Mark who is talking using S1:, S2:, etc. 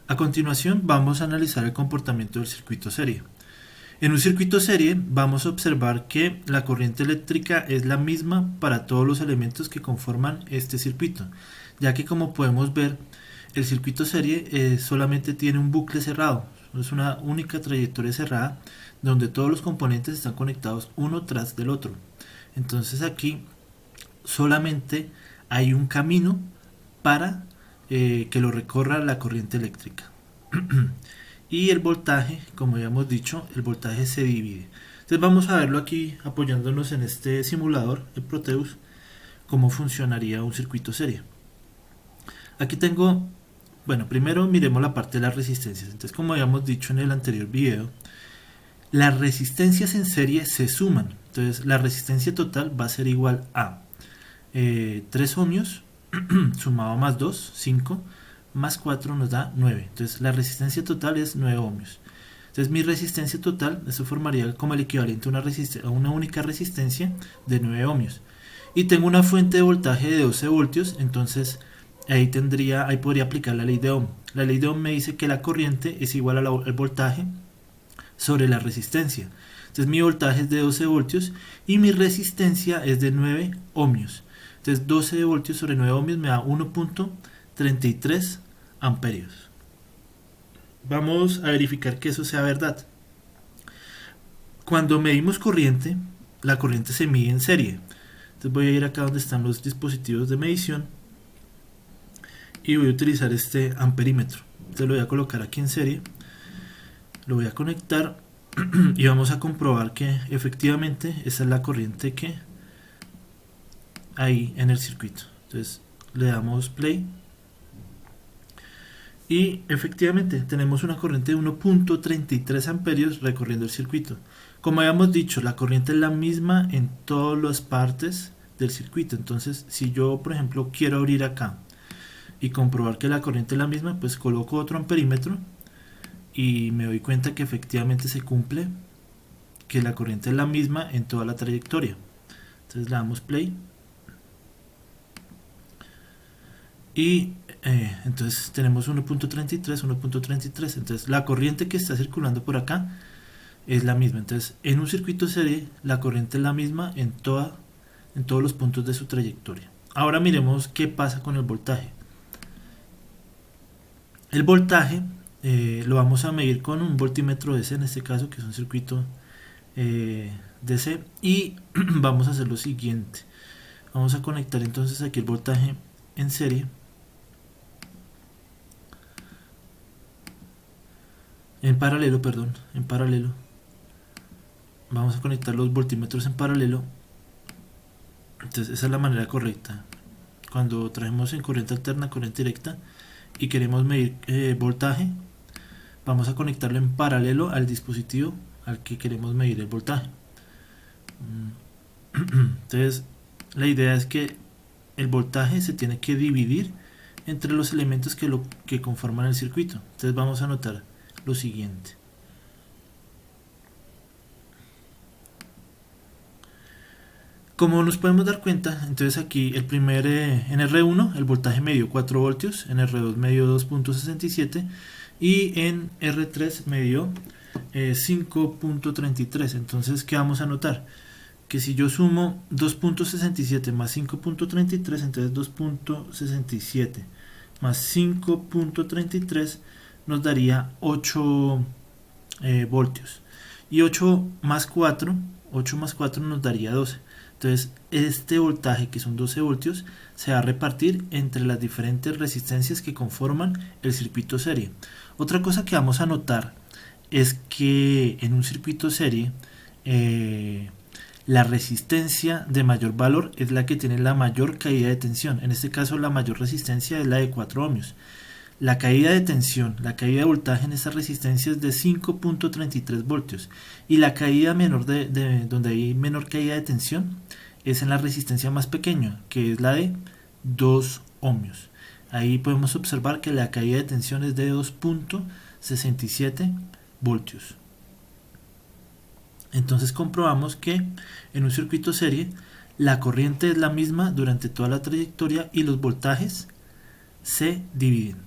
S1: A continuación vamos a analizar el comportamiento del circuito serie. En un circuito serie vamos a observar que la corriente eléctrica es la misma para todos los elementos que conforman este circuito, ya que como podemos ver el circuito serie solamente tiene un bucle cerrado, es una única trayectoria cerrada donde todos los componentes están conectados uno tras del otro. Entonces aquí solamente hay un camino para que lo recorra la corriente eléctrica. Y el voltaje, como ya hemos dicho, el voltaje se divide. Entonces vamos a verlo aquí apoyándonos en este simulador, el Proteus, cómo funcionaría un circuito serie. Aquí tengo, bueno, primero miremos la parte de las resistencias. Entonces, como habíamos dicho en el anterior video, las resistencias en serie se suman. Entonces la resistencia total va a ser igual a 3 ohmios sumado a más 2, 5, más 4 nos da 9. Entonces la resistencia total es 9 ohmios. Entonces mi resistencia total, eso formaría como el equivalente a una única resistencia de 9 ohmios. Y tengo una fuente de voltaje de 12 voltios, entonces ahí podría aplicar la ley de Ohm. La ley de Ohm me dice que la corriente es igual al voltaje sobre la resistencia. Entonces mi voltaje es de 12 voltios y mi resistencia es de 9 ohmios. Entonces 12 voltios sobre 9 ohmios me da 1.33 amperios. Vamos a verificar que eso sea verdad. Cuando medimos corriente, la corriente se mide en serie. Entonces voy a ir acá donde están los dispositivos de medición y voy a utilizar este amperímetro. Entonces lo voy a colocar aquí en serie, lo voy a conectar y vamos a comprobar que efectivamente esa es la corriente que hay en el circuito. Entonces le damos play y efectivamente tenemos una corriente de 1.33 amperios recorriendo el circuito. Como habíamos dicho, la corriente es la misma en todas las partes del circuito. Entonces si yo por ejemplo quiero abrir acá y comprobar que la corriente es la misma, pues coloco otro amperímetro y me doy cuenta que efectivamente se cumple, que la corriente es la misma en toda la trayectoria. Entonces le damos play y entonces tenemos 1.33, 1.33. Entonces la corriente que está circulando por acá es la misma. Entonces en un circuito serie la corriente es la misma en todos los puntos de su trayectoria. Ahora miremos qué pasa con el voltaje. El voltaje lo vamos a medir con un voltímetro DC, en este caso, que es un circuito DC, y vamos a hacer lo siguiente. Vamos a conectar entonces aquí el voltaje en serie. En paralelo. Vamos a conectar los voltímetros en paralelo. Entonces esa es la manera correcta. Cuando traemos en corriente alterna, corriente directa, y queremos medir voltaje, vamos a conectarlo en paralelo al dispositivo al que queremos medir el voltaje. Entonces la idea es que el voltaje se tiene que dividir entre los elementos que conforman el circuito. Entonces vamos a anotar lo siguiente. Como nos podemos dar cuenta, entonces aquí en R1 el voltaje medio 4 voltios, en R2 medio 2.67 y en R3 medio 5.33. Entonces, ¿qué vamos a notar? Que si yo sumo 2.67 más 5.33, entonces 2.67 más 5.33 nos daría 8 voltios. Y 8 más 4 nos daría 12. Entonces este voltaje, que son 12 voltios, se va a repartir entre las diferentes resistencias que conforman el circuito serie. Otra cosa que vamos a notar es que en un circuito serie la resistencia de mayor valor es la que tiene la mayor caída de tensión. En este caso la mayor resistencia es la de 4 ohmios. La caída de tensión, la caída de voltaje en esta resistencia es de 5.33 voltios y la caída menor donde hay menor caída de tensión es en la resistencia más pequeña, que es la de 2 ohmios. Ahí podemos observar que la caída de tensión es de 2.67 voltios. Entonces comprobamos que en un circuito serie la corriente es la misma durante toda la trayectoria y los voltajes se dividen.